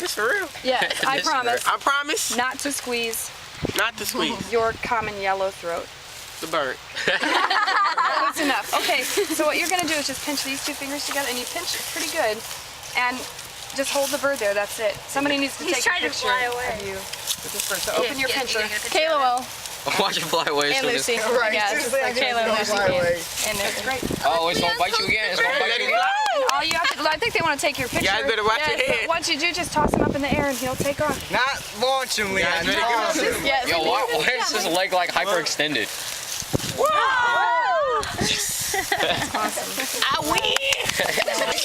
this for real? Yes, I promise. I promise. Not to squeeze Not to squeeze. your common yellow throat. The bird. That's enough. Okay, so what you're gonna do is just pinch these two fingers together, and you pinch pretty good, and just hold the bird there. That's it. Somebody needs to take a picture of you with this bird. So open your pincher. Kayla will. Watch it fly away. And Lucy. Right. Yes. Like Kayla and Lucy can. And it's great. Oh, it's gonna bite you again. It's gonna bite you again. All you have to, I think they want to take your picture. You guys better watch your Yes, but head. once you do, just toss him up in the air and he'll take off. Not launch him, Leon. Guys better get off this. Yes. Yo, why is this leg like hyperextended? I win!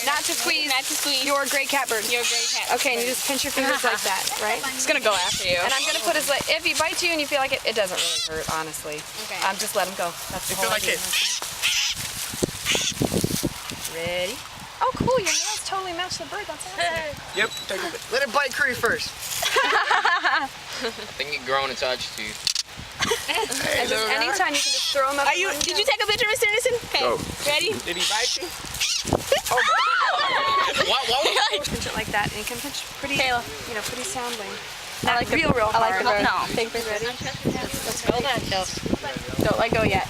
Not to squeeze. Not to squeeze. You're a great cat bird. You're a great cat. Okay, and you just pinch your fingers like that, right? He's gonna go after you. And I'm gonna put his leg. If he bites you and you feel like it doesn't really hurt, honestly. Okay. Just let him go. That's the whole Feel like idea. it. Ready? Oh, cool! Your nails totally match the bird. That's awesome. Yep. Take a bit. Let it bite Cree first. I think it grown attached to you. Hey, And just little guy. anytime you can just throw him up. Did you take a picture, Mr. Anderson? Okay. Go. Ready? Did he bite you? What? Pinch it like that, and you can pinch pretty, Kayla. pretty soundly. I like real I like the hard. bird. No. Take the ready. Let's go. Don't let go yet.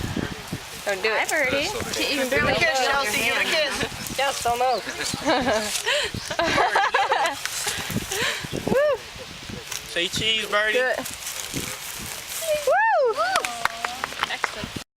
Don't do it. Hi, birdie. You can barely Kiss, go. Chelsea. Give it a kiss. Yes, don't know. Say cheese, birdie. Do it.